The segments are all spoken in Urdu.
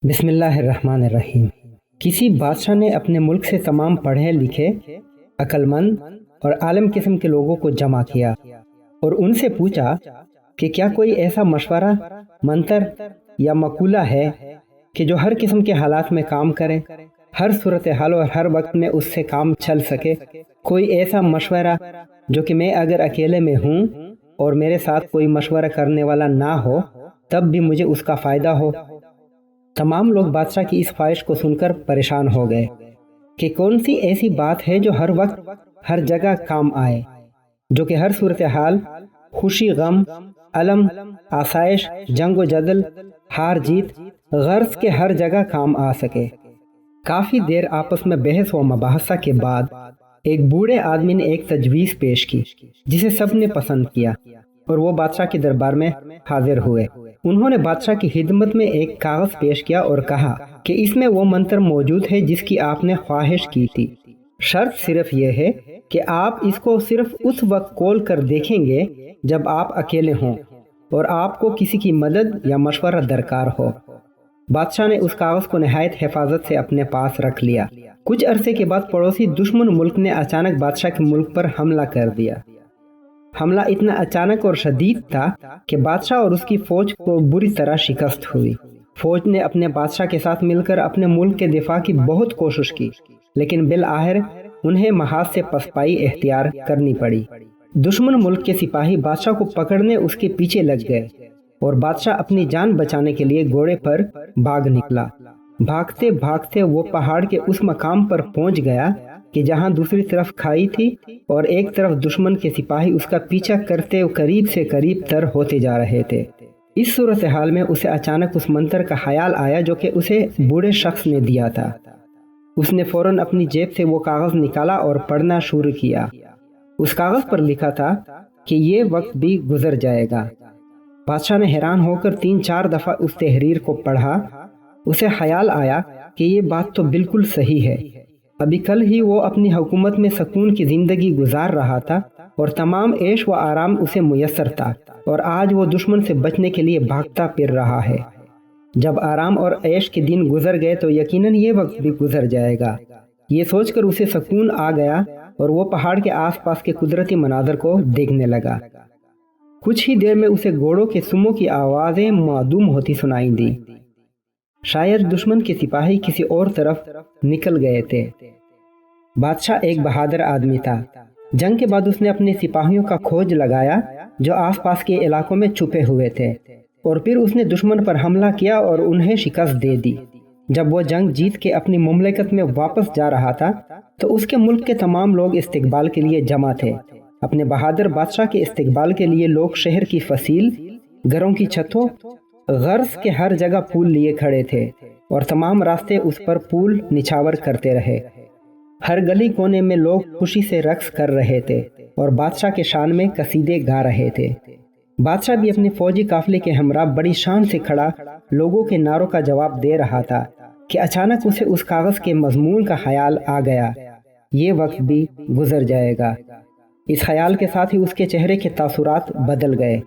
بسم اللہ الرحمن الرحیم۔ کسی بادشاہ نے اپنے ملک سے تمام پڑھے لکھے، عقل مند اور عالم قسم کے لوگوں کو جمع کیا اور ان سے پوچھا کہ کیا کوئی ایسا مشورہ، منتر یا مقولہ ہے کہ جو ہر قسم کے حالات میں کام کرے، ہر صورتحال اور ہر وقت میں اس سے کام چل سکے۔ کوئی ایسا مشورہ جو کہ میں اگر اکیلے میں ہوں اور میرے ساتھ کوئی مشورہ کرنے والا نہ ہو تب بھی مجھے اس کا فائدہ ہو۔ تمام لوگ بادشاہ کی اس خواہش کو سن کر پریشان ہو گئے کہ کون سی ایسی بات ہے جو ہر وقت ہر جگہ کام آئے، جو کہ ہر صورتحال، خوشی غم، علم آسائش، جنگ و جدل، ہار جیت، غرض کے ہر جگہ کام آ سکے۔ کافی دیر آپس میں بحث و مباحثہ کے بعد ایک بوڑھے آدمی نے ایک تجویز پیش کی جسے سب نے پسند کیا اور وہ بادشاہ کے دربار میں حاضر ہوئے۔ انہوں نے بادشاہ کی خدمت میں ایک کاغذ پیش کیا اور کہا کہ اس میں وہ منتر موجود ہے جس کی آپ نے خواہش کی تھی۔ شرط صرف یہ ہے کہ آپ اس کو صرف اس وقت کھول کر دیکھیں گے جب آپ اکیلے ہوں اور آپ کو کسی کی مدد یا مشورہ درکار ہو۔ بادشاہ نے اس کاغذ کو نہایت حفاظت سے اپنے پاس رکھ لیا۔ کچھ عرصے کے بعد پڑوسی دشمن ملک نے اچانک بادشاہ کے ملک پر حملہ کر دیا۔ حملہ اتنا اچانک اور شدید تھا کہ بادشاہ اور اس کی فوج کو بری طرح شکست ہوئی۔ فوج نے اپنے بادشاہ کے ساتھ مل کر اپنے ملک کے دفاع کی بہت کوشش کی، لیکن بالآخر انہیں محاذ سے پسپائی اختیار کرنی پڑی۔ دشمن ملک کے سپاہی بادشاہ کو پکڑنے اس کے پیچھے لگ گئے اور بادشاہ اپنی جان بچانے کے لیے گھوڑے پر بھاگ نکلا۔ بھاگتے بھاگتے وہ پہاڑ کے اس مقام پر پہنچ گیا کہ جہاں دوسری طرف کھائی تھی اور ایک طرف دشمن کے سپاہی اس کا پیچھا کرتے قریب سے قریب تر ہوتے جا رہے تھے۔ اس صورتحال میں اسے اچانک اس منتر کا خیال آیا جو کہ اسے بوڑھے شخص نے دیا تھا۔ اس نے فوراً اپنی جیب سے وہ کاغذ نکالا اور پڑھنا شروع کیا۔ اس کاغذ پر لکھا تھا کہ یہ وقت بھی گزر جائے گا۔ بادشاہ نے حیران ہو کر 3-4 دفعہ اس تحریر کو پڑھا۔ اسے خیال آیا کہ یہ بات تو بالکل صحیح ہے۔ ابھی کل ہی وہ اپنی حکومت میں سکون کی زندگی گزار رہا تھا اور تمام عیش و آرام اسے میسر تھا، اور آج وہ دشمن سے بچنے کے لیے بھاگتا پھر رہا ہے۔ جب آرام اور عیش کے دن گزر گئے تو یقیناً یہ وقت بھی گزر جائے گا۔ یہ سوچ کر اسے سکون آ گیا اور وہ پہاڑ کے آس پاس کے قدرتی مناظر کو دیکھنے لگا۔ کچھ ہی دیر میں اسے گھوڑوں کے سموں کی آوازیں معدوم ہوتی سنائی دی۔ شاید دشمن کے سپاہی کسی اور طرف نکل گئے تھے۔ بادشاہ ایک بہادر آدمی تھا۔ جنگ کے بعد اس نے اپنے سپاہیوں کا کھوج لگایا جو آس پاس کے علاقوں میں چھپے ہوئے تھے، اور پھر اس نے دشمن پر حملہ کیا اور انہیں شکست دے دی۔ جب وہ جنگ جیت کے اپنی مملکت میں واپس جا رہا تھا تو اس کے ملک کے تمام لوگ استقبال کے لیے جمع تھے۔ اپنے بہادر بادشاہ کے استقبال کے لیے لوگ شہر کی فصیل، گھروں کی چھتوں، غرض کے ہر جگہ پھول لیے کھڑے تھے اور تمام راستے اس پر پھول نچھاور کرتے رہے۔ ہر گلی کونے میں لوگ خوشی سے رقص کر رہے تھے اور بادشاہ کے شان میں قصیدے گا رہے تھے۔ بادشاہ بھی اپنے فوجی قافلے کے ہمراہ بڑی شان سے کھڑا لوگوں کے نعروں کا جواب دے رہا تھا کہ اچانک اسے اس کاغذ کے مضمون کا خیال آ گیا، یہ وقت بھی گزر جائے گا۔ اس خیال کے ساتھ ہی اس کے چہرے کے تاثرات بدل گئے۔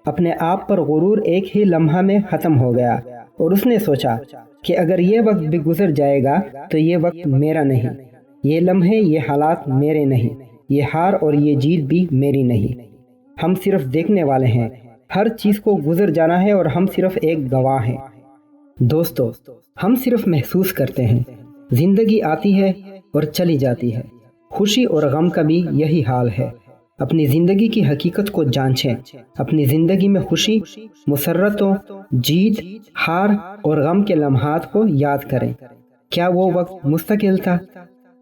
اپنے آپ پر غرور ایک ہی لمحہ میں ختم ہو گیا اور اس نے سوچا کہ اگر یہ وقت بھی گزر جائے گا تو یہ وقت میرا نہیں، یہ لمحے، یہ حالات میرے نہیں، یہ ہار اور یہ جیت بھی میری نہیں۔ ہم صرف دیکھنے والے ہیں، ہر چیز کو گزر جانا ہے اور ہم صرف ایک گواہ ہیں۔ دوستو، ہم صرف محسوس کرتے ہیں۔ زندگی آتی ہے اور چلی جاتی ہے، خوشی اور غم کا بھی یہی حال ہے۔ اپنی زندگی کی حقیقت کو جانچیں، اپنی زندگی میں خوشی، مسرتوں، جیت، ہار اور غم کے لمحات کو یاد کریں۔ کیا وہ وقت مستقل تھا؟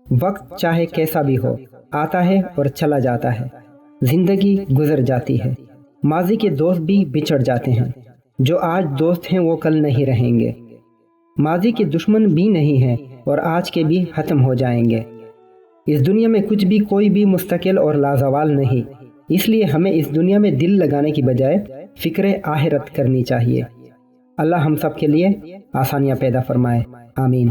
وقت چاہے کیسا بھی ہو آتا ہے اور چلا جاتا ہے، زندگی گزر جاتی ہے۔ ماضی کے دوست بھی بچھڑ جاتے ہیں، جو آج دوست ہیں وہ کل نہیں رہیں گے۔ ماضی کے دشمن بھی نہیں ہیں اور آج کے بھی ختم ہو جائیں گے۔ اس دنیا میں کچھ بھی کوئی بھی مستقل اور لازوال نہیں، اس لیے ہمیں اس دنیا میں دل لگانے کی بجائے فکر آخرت کرنی چاہیے۔ اللہ ہم سب کے لیے آسانیاں پیدا فرمائے، آمین۔